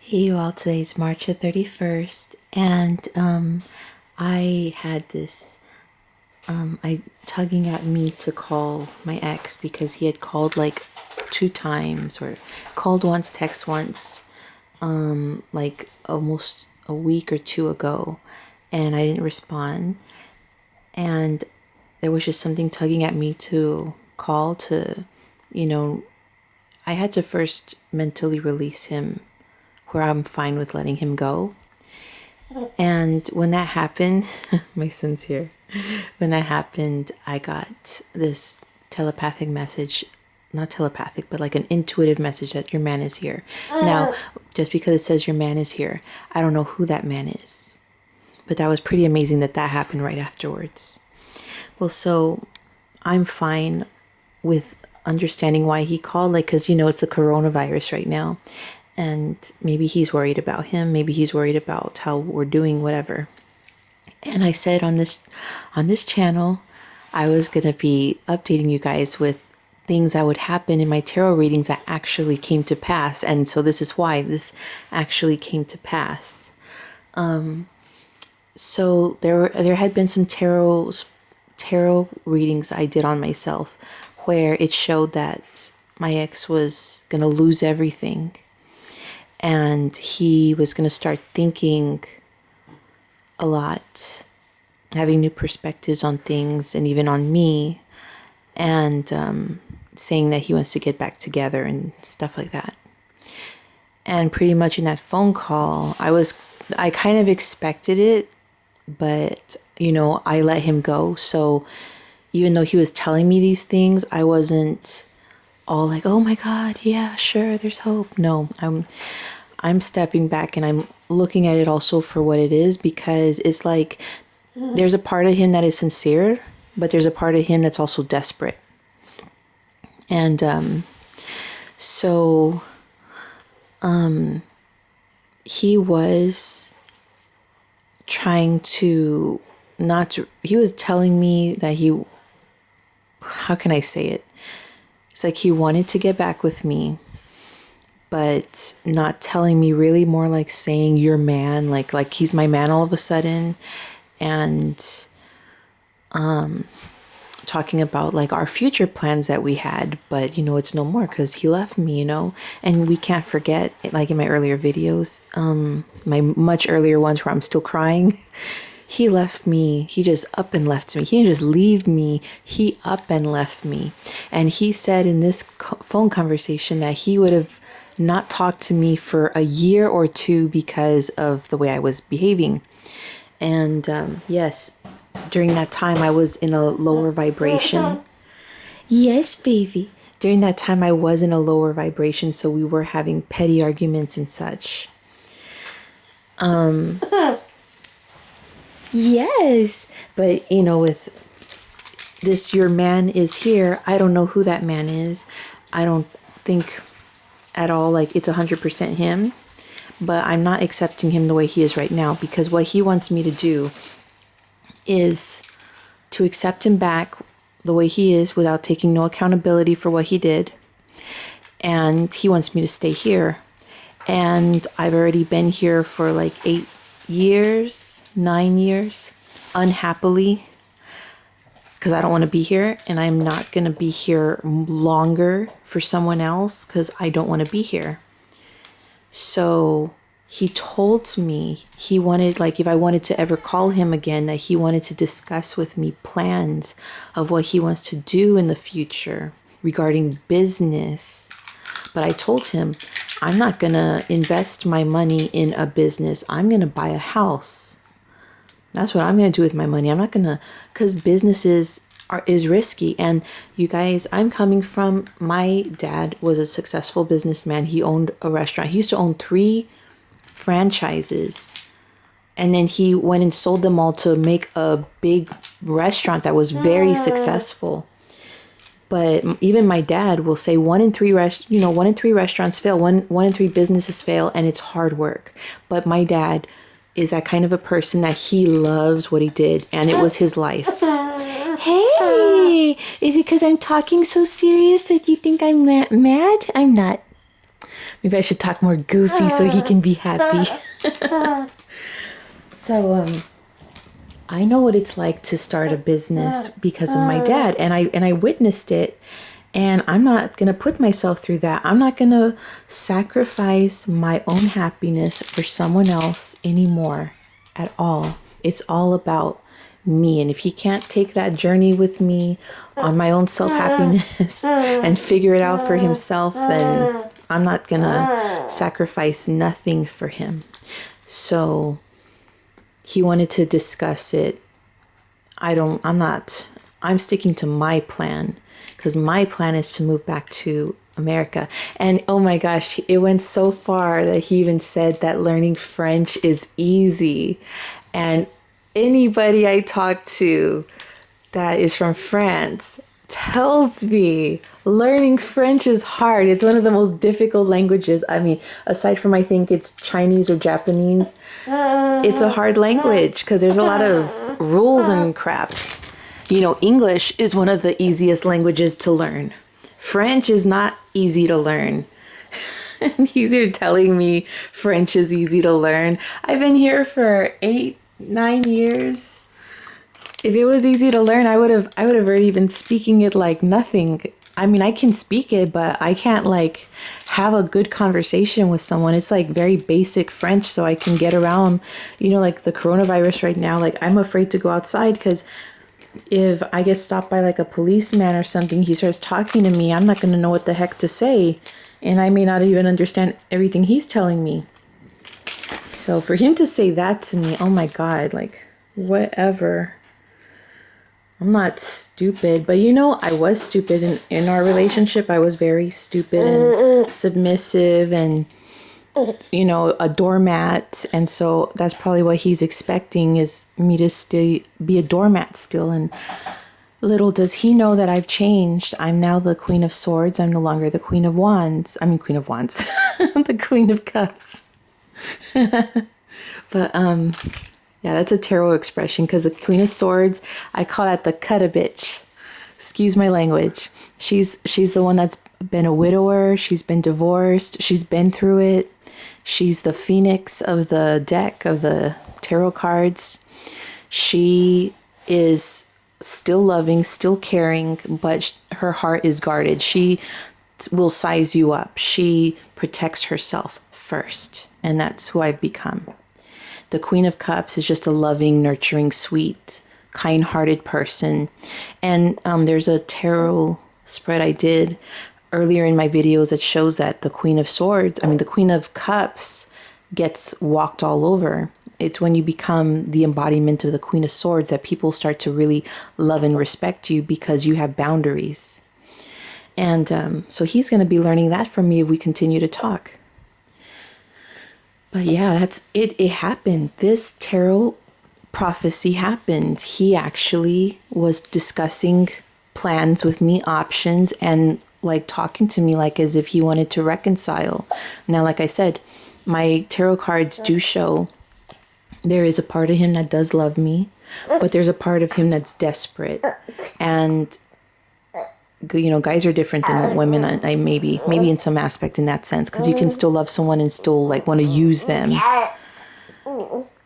Hey you all, today's March the 31st, and I had this tugging at me to call my ex because he had called like 2 times, or called once, text once, like almost a week or two ago, and I didn't respond. And there was just something tugging at me to call to, you know, I had to first mentally release him where I'm fine with letting him go. And when that happened, my son's here. When that happened, I got this telepathic message, not telepathic, but like an intuitive message that your man is here. Now, just because it says your man is here, I don't know who that man is. But that was pretty amazing that that happened right afterwards. Well, so I'm fine with understanding why he called, like, because it's the coronavirus right now, and maybe he's worried about him, maybe he's worried about how we're doing, whatever. And I said on this channel, I was gonna be updating you guys with things that would happen in my tarot readings that actually came to pass, and so this is why this actually came to pass. So there had been some tarot readings I did on myself where it showed that my ex was gonna lose everything, and he was gonna start thinking a lot, having new perspectives on things and even on me, and saying that he wants to get back together and stuff like that. And pretty much in that phone call, I kind of expected it, but I let him go. So even though he was telling me these things, I wasn't all like, oh my God, yeah, sure, there's hope. No, I'm stepping back and I'm looking at it also for what it is, because it's like there's a part of him that is sincere, but there's a part of him that's also desperate. And so he was trying to he was telling me that how can I say it? It's like he wanted to get back with me, but not telling me, really more like saying your man, like he's my man all of a sudden, and talking about like our future plans that we had, but it's no more because he left me, and we can't forget, like in my earlier videos, my much earlier ones where I'm still crying, he left me. He just up and left me. He didn't just leave me. He up and left me. And he said in this phone conversation that he would have not talked to me for a year or two because of the way I was behaving. And yes, during that time I was in a lower vibration. Yes, baby. During that time I was in a lower vibration, so we were having petty arguments and such. Yes, but with this your man is here, I don't know who that man is. I don't think at all like it's 100% him, but I'm not accepting him the way he is right now, because what he wants me to do is to accept him back the way he is without taking no accountability for what he did. And he wants me to stay here, and I've already been here for like 9 years, unhappily, because I don't want to be here, and I'm not going to be here longer for someone else because I don't want to be here. So he told me he wanted, like, if I wanted to ever call him again, that he wanted to discuss with me plans of what he wants to do in the future regarding business. But I told him, I'm not going to invest my money in a business. I'm going to buy a house. That's what I'm going to do with my money. I'm not going to, because businesses is risky. And you guys, I'm coming from, my dad was a successful businessman. He owned a restaurant. He used to own 3 franchises. And then he went and sold them all to make a big restaurant that was very successful. But even my dad will say 1 in 3 restaurants fail, one in 3 businesses fail, and it's hard work. But my dad is that kind of a person that he loves what he did, and it was his life. Hey, is it because I'm talking so serious that you think I'm mad? I'm not. Maybe I should talk more goofy so he can be happy. So, I know what it's like to start a business because of my dad, and I witnessed it, and I'm not going to put myself through that. I'm not going to sacrifice my own happiness for someone else anymore at all. It's all about me, and if he can't take that journey with me on my own self-happiness and figure it out for himself, then I'm not going to sacrifice nothing for him. So he wanted to discuss it. I'm sticking to my plan because my plan is to move back to America. And oh my gosh, it went so far that he even said that learning French is easy. And anybody I talk to that is from France tells me learning French is hard. It's one of the most difficult languages. I mean, aside from I think it's Chinese or Japanese, it's a hard language because there's a lot of rules and crap. You know, English is one of the easiest languages to learn. French is not easy to learn. And he's here telling me French is easy to learn. I've been here for 8-9 years. If it was easy to learn, I would have already been speaking it like nothing. I mean, I can speak it, but I can't like have a good conversation with someone. It's like very basic French, so I can get around, you know, like the coronavirus right now. Like I'm afraid to go outside because if I get stopped by like a policeman or something, he starts talking to me, I'm not going to know what the heck to say. And I may not even understand everything he's telling me. So for him to say that to me, oh my God, like whatever. I'm not stupid, but you know, I was stupid in our relationship. I was very stupid and submissive and, you know, a doormat. And so that's probably what he's expecting is me to be a doormat still. And little does he know that I've changed. I'm now the Queen of Swords. I'm no longer the Queen of Wands. I mean, Queen of Wands, the Queen of Cups. But, yeah, that's a tarot expression because the Queen of Swords, I call that the cut a bitch. Excuse my language. She's the one that's been a widower. She's been divorced. She's been through it. She's the phoenix of the deck of the tarot cards. She is still loving, still caring, but her heart is guarded. She will size you up. She protects herself first, and that's who I've become. The Queen of Cups is just a loving, nurturing, sweet, kind-hearted person. And there's a tarot spread I did earlier in my videos that shows that the Queen of Cups gets walked all over. It's when you become the embodiment of the Queen of Swords that people start to really love and respect you because you have boundaries. And so he's going to be learning that from me if we continue to talk. But yeah, that's it. It happened. This tarot prophecy happened. He actually was discussing plans with me, options, and like talking to me like as if he wanted to reconcile. Now, like I said, my tarot cards do show there is a part of him that does love me, but there's a part of him that's desperate. And you know, guys are different than women. I maybe in some aspect in that sense, because you can still love someone and still like want to use them,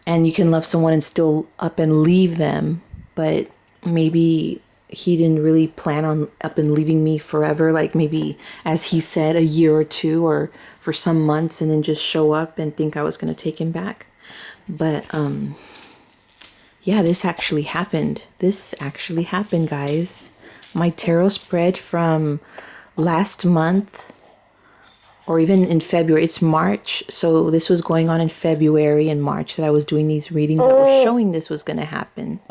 and you can love someone and still up and leave them. But maybe he didn't really plan on up and leaving me forever. Like maybe, as he said, a year or two, or for some months, and then just show up and think I was going to take him back. But yeah, this actually happened. This actually happened, guys. My tarot spread from last month, or even in February. It's March, so this was going on in February and March that I was doing these readings that were showing this was going to happen.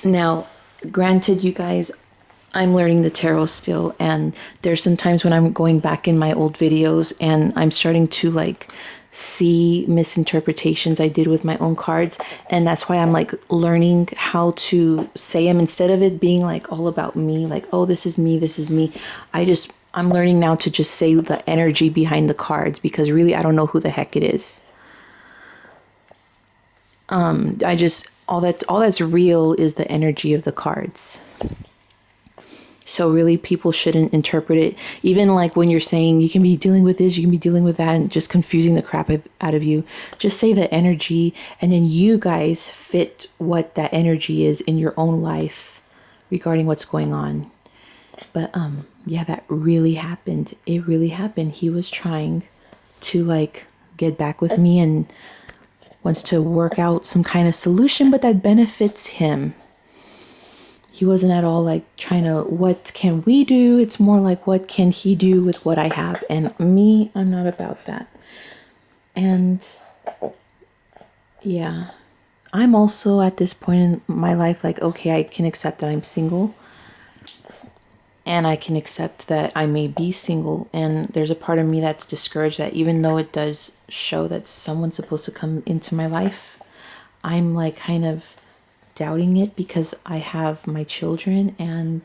Now, granted, you guys, I'm learning the tarot still, and there's some times when I'm going back in my old videos and I'm starting to like see misinterpretations I did with my own cards, and that's why I'm like learning how to say them instead of it being like all about me, like, oh, this is me. I'm learning now to just say the energy behind the cards, because really I don't know who the heck it is. All that's real is the energy of the cards. So really people shouldn't interpret it. Even like when you're saying you can be dealing with this, you can be dealing with that, and just confusing the crap out of you. Just say the energy, and then you guys fit what that energy is in your own life regarding what's going on. But yeah, that really happened. It really happened. He was trying to like get back with me and wants to work out some kind of solution, but that benefits him. He wasn't at all like trying to, what can we do? It's more like, what can he do with what I have? And me, I'm not about that. And yeah, I'm also at this point in my life, like, okay, I can accept that I'm single. And I can accept that I may be single. And there's a part of me that's discouraged that even though it does show that someone's supposed to come into my life, I'm like kind of doubting it because I have my children. And,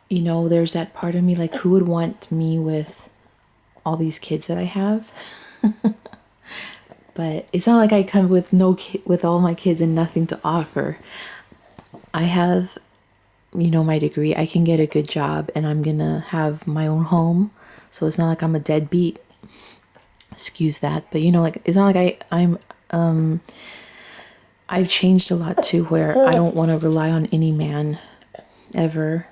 you know, there's that part of me like, who would want me with all these kids that I have? But it's not like I come with with all my kids and nothing to offer. I have, you know, my degree. I can get a good job, and I'm gonna have my own home. So it's not like I'm a deadbeat. Excuse that, but you know, like it's not like I've changed a lot too, where I don't want to rely on any man ever.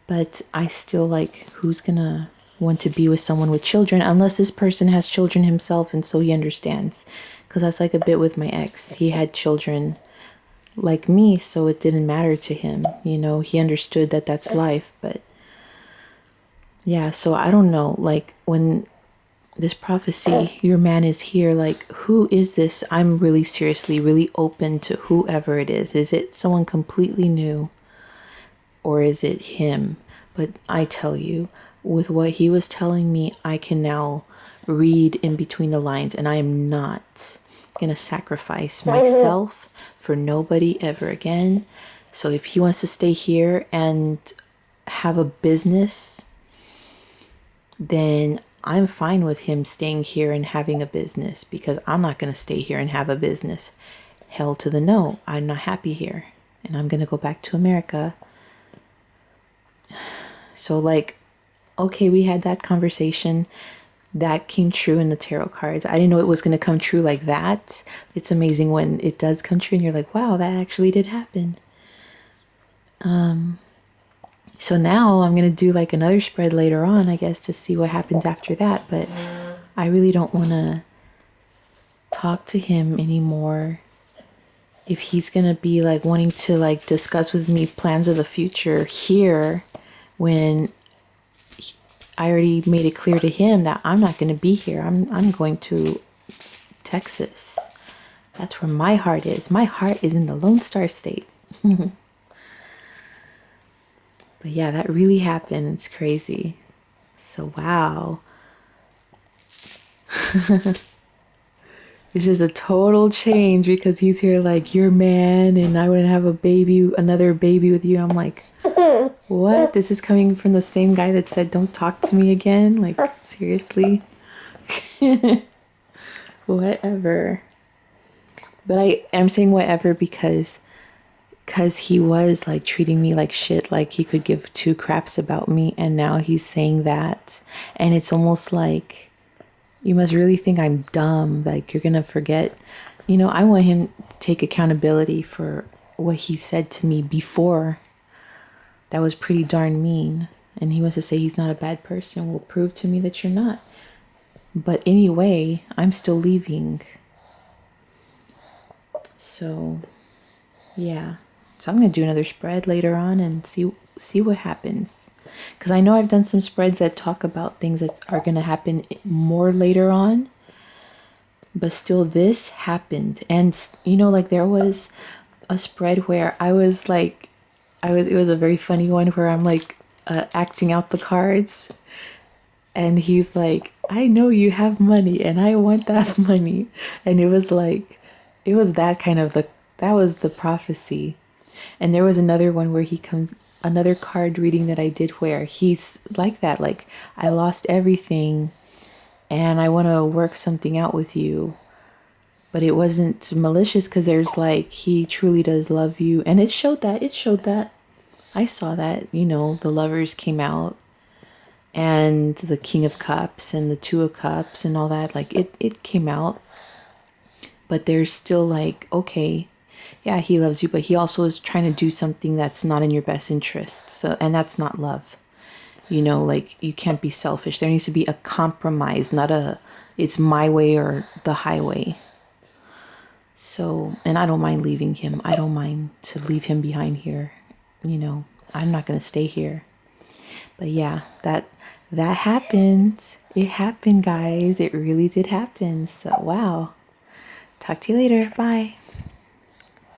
But I still like, who's gonna want to be with someone with children unless this person has children himself, and so he understands. Because that's like a bit with my ex. He had children like me, so it didn't matter to him. You know, he understood that that's life. But yeah, so I don't know, like when this prophecy, your man is here, like who is this? I'm really seriously really open to whoever it is. Is it someone completely new, or is it him? But I tell you, with what he was telling me, I can now read in between the lines, and I am not gonna sacrifice myself for nobody ever again. So if he wants to stay here and have a business, then I'm fine with him staying here and having a business, because I'm not going to stay here and have a business. Hell to the no. I'm not happy here, and I'm going to go back to America. So like, okay, we had that conversation. That came true in the tarot cards. I didn't know it was going to come true like that. It's amazing when it does come true and you're like, wow, that actually did happen. So now I'm going to do like another spread later on, I guess, to see what happens after that. But I really don't want to talk to him anymore. If he's going to be like wanting to like discuss with me plans of the future here, when I already made it clear to him that I'm not going to be here. I'm going to Texas. That's where my heart is. My heart is in the Lone Star State. But yeah, that really happened. It's crazy. So wow. It's just a total change because he's here like, your man, and I wouldn't have another baby with you. I'm like, what? This is coming from the same guy that said, don't talk to me again? Like, seriously? Whatever. But I am saying whatever because he was like treating me like shit, like he could give two craps about me, and now he's saying that. And it's almost like, you must really think I'm dumb, like you're gonna forget. You know, I want him to take accountability for what he said to me before. That was pretty darn mean. And he wants to say he's not a bad person. Well, prove to me that you're not. But anyway, I'm still leaving. So yeah, so I'm gonna do another spread later on and see what happens, because I know I've done some spreads that talk about things that are gonna happen more later on, but still this happened. And you know, like there was a spread where I was like, it was a very funny one where I'm like acting out the cards, and he's like, I know you have money and I want that money. And it was like, it was that kind of that was the prophecy. And there was another one where another card reading that I did where he's like that, like, I lost everything and I want to work something out with you. But it wasn't malicious, because there's like, he truly does love you. And it showed that. I saw that, you know, the lovers came out and the King of Cups and the Two of Cups and all that. Like it came out, but there's still like, okay, yeah, he loves you, but he also is trying to do something that's not in your best interest. So, and that's not love. You know, like you can't be selfish. There needs to be a compromise, not a, it's my way or the highway. So, and I don't mind leaving him. I don't mind to leave him behind here. You know, I'm not going to stay here. But yeah, that happened. It happened, guys. It really did happen. So, wow. Talk to you later. Bye.